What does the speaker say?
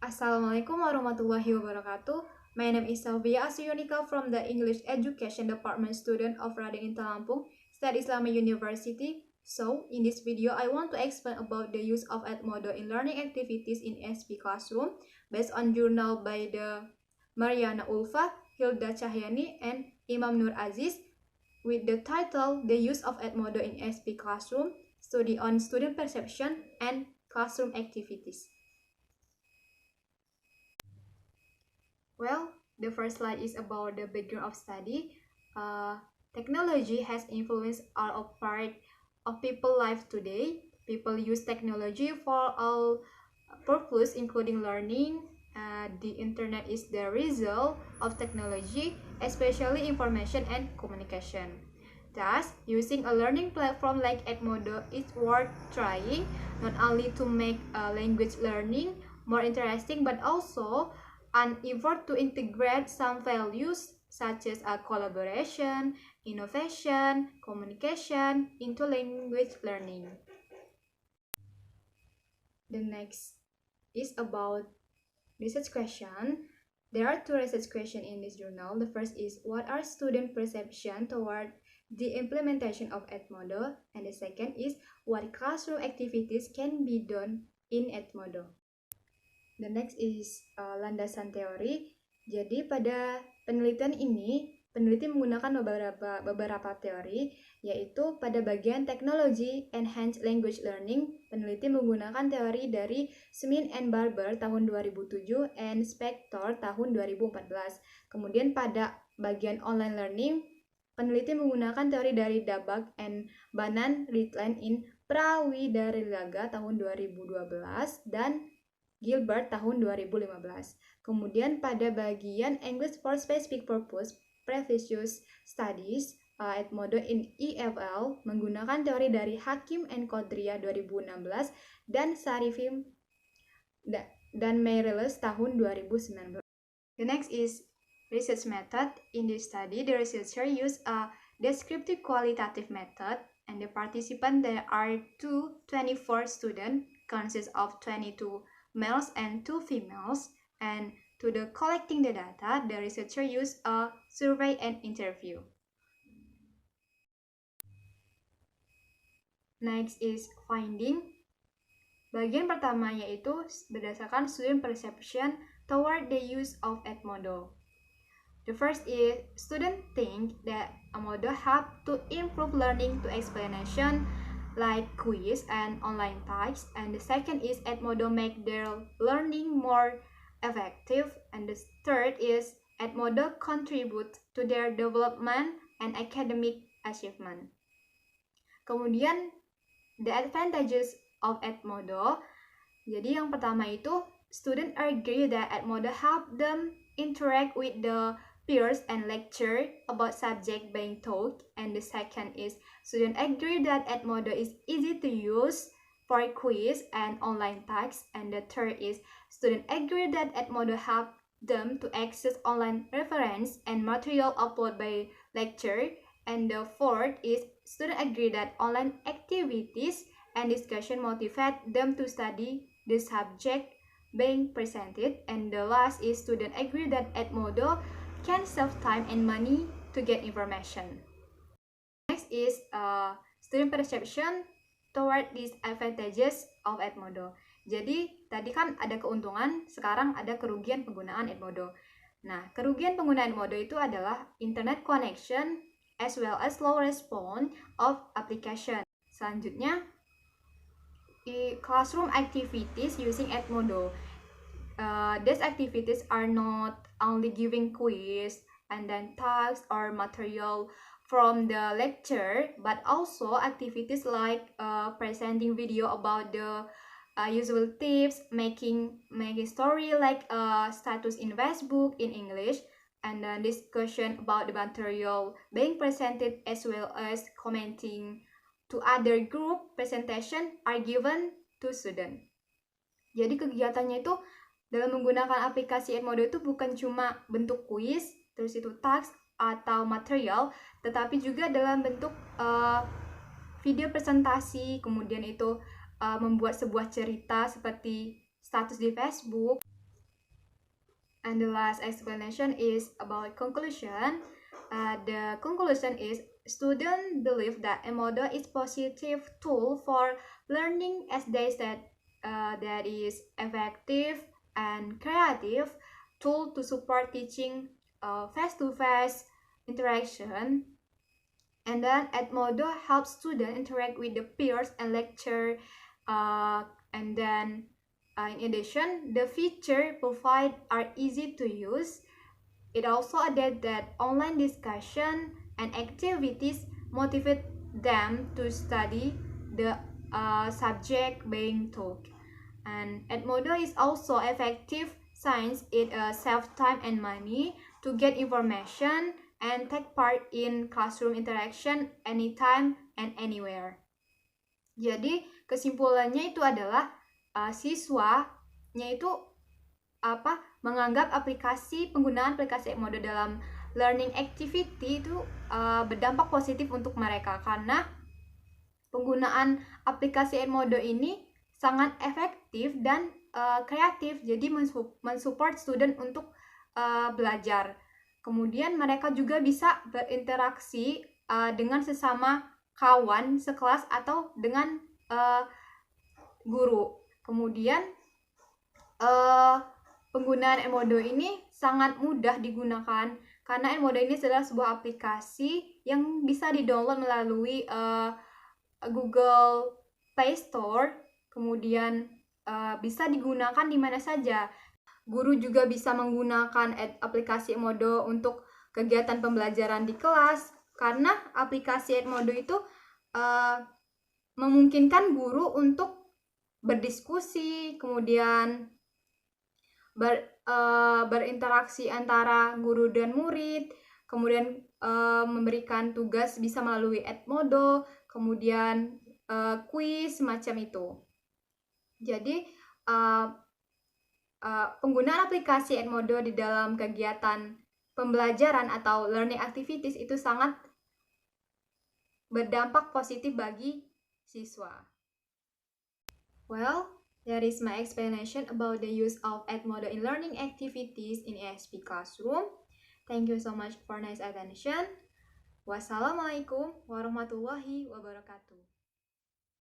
Assalamualaikum warahmatullahi wabarakatuh. My name is Selvia, Asrionika from the English Education Department, student of Rading in Lampung, State Islamic University. So, in this video, I want to explain about the use of Edmodo in learning activities in ESP classroom based on journal by the Mariana Ulfa, Hilda Cahyani, and Imam Nur Aziz with the title The Use of Edmodo in ESP Classroom, Study on Student Perception and Classroom Activities. Well, the first slide is about the background of study. Technology has influenced all part of people's life today. People use technology for all purposes, including learning. The internet is the result of technology, especially information and communication. Thus, using a learning platform like Edmodo is worth trying, not only to make language learning more interesting, but also an effort to integrate some values such as collaboration, innovation, communication into language learning. The next is about research question. There are two research questions in this journal. The first is, what are student perception toward the implementation of Edmodo? And the second is, what classroom activities can be done in Edmodo? The next is landasan teori. Jadi pada penelitian ini, peneliti menggunakan beberapa teori, yaitu pada bagian teknologi Enhanced Language Learning, peneliti menggunakan teori dari Smith and Barber tahun 2007 and Spector tahun 2014. Kemudian pada bagian online learning, peneliti menggunakan teori dari Dabak and Banan Ritland in Prawidarilaga tahun 2012 dan Gilbert tahun 2015. Kemudian pada bagian English For Speciefic Purpose, Previous Studies, Edmodo in EFL menggunakan teori dari Hakim and Kodria 2016 dan Sarifim dan Meireles tahun 2019. The next is research method. In this study, the researcher used a descriptive qualitative method, and the participants, there are 24 students, consists of 22 males and 2 females, and to the collecting the data, the researcher used a survey and interview. Next is finding. Bagian pertama yaitu berdasarkan student perception toward the use of Edmodo. The first is, students think that Edmodo help to improve learning to explanation like quiz and online tasks, and the second is Edmodo make their learning more effective, and the third is Edmodo contribute to their development and academic achievement. Kemudian the advantages of Edmodo. Jadi yang pertama itu, student agree that Edmodo help them interact with the peers and lecture about subject being taught, and the second is student agree that Edmodo is easy to use for quiz and online tasks, and the third is student agree that Edmodo help them to access online reference and material uploaded by lecture, and the fourth is student agree that online activities and discussion motivate them to study the subject being presented, and the last is student agree that Edmodo can save time and money to get information. Next is student perception toward these advantages of Edmodo. Jadi tadi kan ada keuntungan, sekarang ada kerugian penggunaan Edmodo. Nah, kerugian penggunaan Edmodo itu adalah internet connection as well as slow response of application. Selanjutnya, classroom activities using Edmodo. These activities are not only giving quiz and then tasks or material from the lecture, but also activities like presenting video about the usual tips, making story like status in Facebook in English, and then discussion about the material being presented as well as commenting to other group presentation are given to student. Jadi kegiatannya itu dalam menggunakan aplikasi Edmodo itu bukan cuma bentuk kuis, terus itu task atau material, tetapi juga dalam bentuk video presentasi, kemudian itu membuat sebuah cerita seperti status di Facebook. And the last explanation is about conclusion. The conclusion is students believe that Edmodo is positive tool for learning, as they said, that is effective and creative tool to support teaching face-to-face interaction. And then Edmodo helps students interact with the peers and lecture. And then in addition, the feature provided are easy to use. It also added that online discussion and activities motivate them to study the subject being taught. And Edmodo is also effective since it saves time and money to get information and take part in classroom interaction anytime and anywhere. Jadi kesimpulannya itu adalah siswanya itu menganggap penggunaan aplikasi Edmodo dalam learning activity itu berdampak positif untuk mereka, karena penggunaan aplikasi Edmodo ini sangat efektif dan kreatif, jadi mensupport student untuk belajar. Kemudian mereka juga bisa berinteraksi dengan sesama kawan sekelas atau dengan guru. Kemudian penggunaan Edmodo ini sangat mudah digunakan karena Edmodo ini adalah sebuah aplikasi yang bisa di-download melalui Google Play Store. Kemudian bisa digunakan di mana saja. Guru juga bisa menggunakan aplikasi Edmodo untuk kegiatan pembelajaran di kelas, karena aplikasi Edmodo itu memungkinkan guru untuk berdiskusi, kemudian berinteraksi antara guru dan murid, kemudian memberikan tugas bisa melalui Edmodo, kemudian kuis semacam itu. Jadi penggunaan aplikasi Edmodo di dalam kegiatan pembelajaran atau learning activities itu sangat berdampak positif bagi siswa. Well, that is my explanation about the use of Edmodo in learning activities in ESP classroom. Thank you so much for nice attention. Wassalamu'alaikum warahmatullahi wabarakatuh.